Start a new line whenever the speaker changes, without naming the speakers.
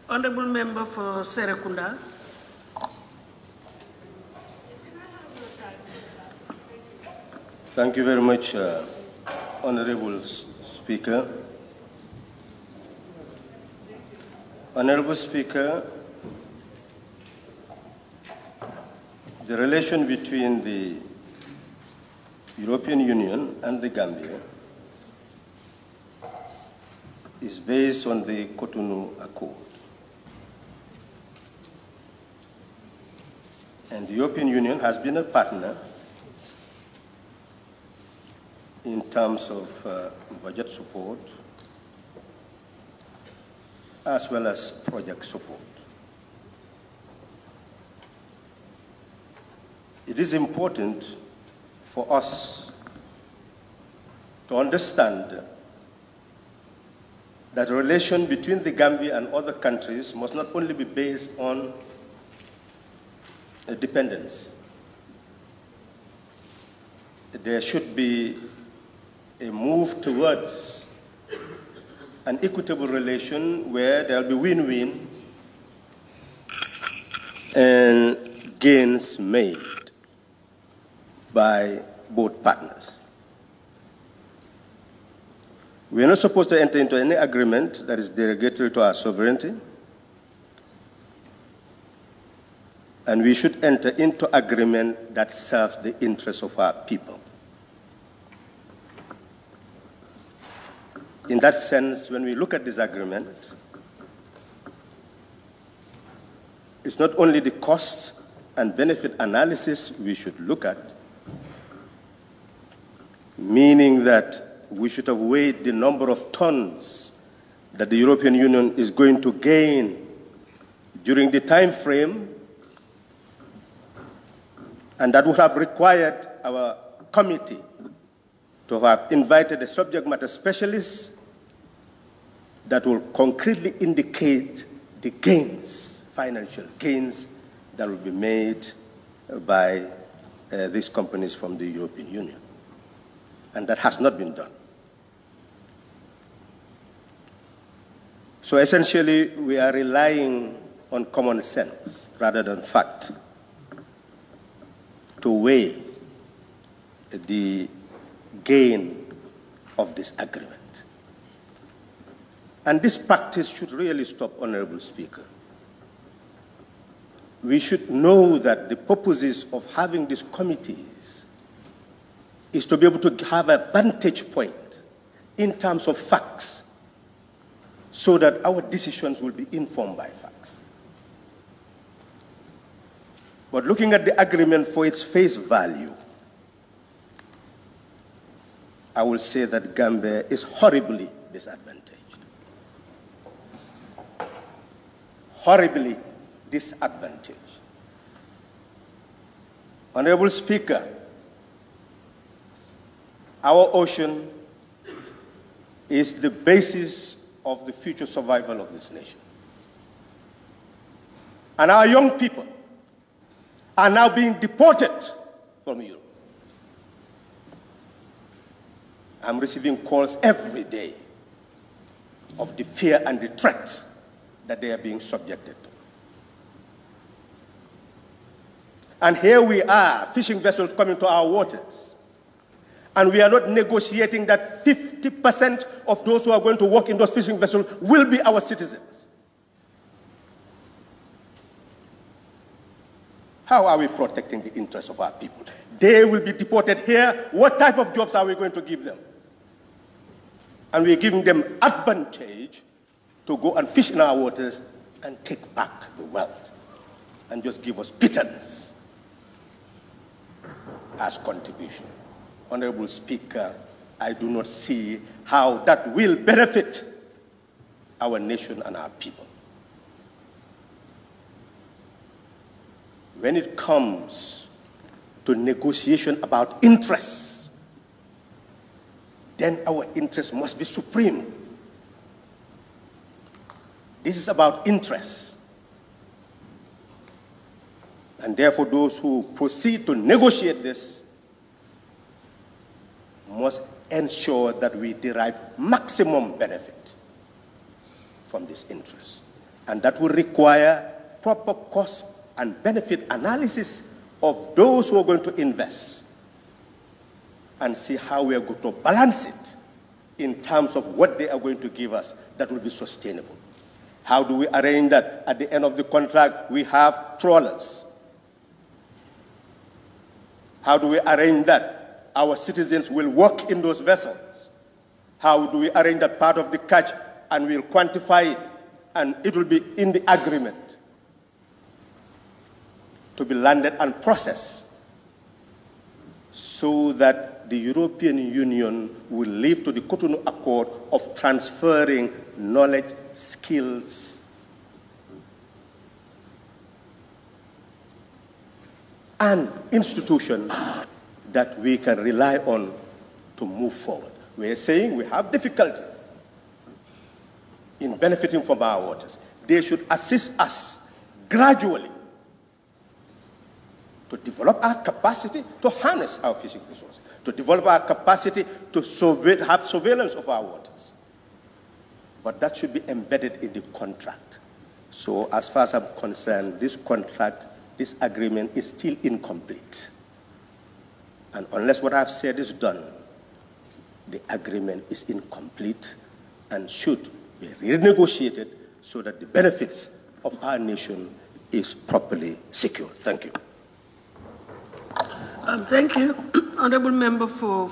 Honorable Member for Serekunda.
Thank you very much, Honorable Speaker. Honorable Speaker, the relation between the European Union and the Gambia is based on the Cotonou Accord. And the European Union has been a partner in terms of budget support as well as project support. It is important for us to understand that the relation between the Gambia and other countries must not only be based on dependence. There should be a move towards an equitable relation where there will be win-win and gains made by both partners. We are not supposed to enter into any agreement that is derogatory to our sovereignty, and we should enter into agreement that serves the interests of our people. In that sense, when we look at this agreement, it's not only the cost and benefit analysis we should look at, meaning that we should have weighed the number of tons that the European Union is going to gain during the time frame, and that would have required our committee to have invited a subject matter specialist that will concretely indicate the gains, financial gains, that will be made by these companies from the European Union. And that has not been done. So essentially, we are relying on common sense rather than fact to weigh the gain of this agreement. And this practice should really stop, Honorable Speaker. We should know that the purposes of having these committees is to be able to have a vantage point in terms of facts so that our decisions will be informed by facts. But looking at the agreement for its face value, I will say that Gambia is horribly disadvantaged. Horribly disadvantaged. Honorable Speaker, our ocean is the basis of the future survival of this nation. And our young people are now being deported from Europe. I'm receiving calls every day of the fear and the threat that they are being subjected to. And here we are, fishing vessels coming to our waters, and we are not negotiating that 50% of those who are going to work in those fishing vessels will be our citizens. How are we protecting the interests of our people? They will be deported here. What type of jobs are we going to give them? And we're giving them advantage to go and fish in our waters and take back the wealth and just give us pittance as contribution. Honorable Speaker, I do not see how that will benefit our nation and our people. When it comes to negotiation about interests, then our interests must be supreme. This is about interests. And therefore, those who proceed to negotiate this must ensure that we derive maximum benefit from this interest. And that will require proper cost and benefit analysis of those who are going to invest and see how we are going to balance it in terms of what they are going to give us that will be sustainable. How do we arrange that at the end of the contract we have trawlers? How do we arrange that our citizens will work in those vessels? How do we arrange that part of the catch and we'll quantify it and it will be in the agreement to be landed and processed so that the European Union will live to the Cotonou Accord of transferring knowledge, skills, and institutions that we can rely on to move forward. We are saying we have difficulty in benefiting from our waters. They should assist us gradually to develop our capacity to harness our fishing resources, to develop our capacity to have surveillance of our waters. But that should be embedded in the contract. So as far as I'm concerned, this contract, this agreement is still incomplete. And unless what I've said is done, the agreement is incomplete and should be renegotiated so that the benefits of our nation is properly secured. Thank you.
Thank you, Honorable Member for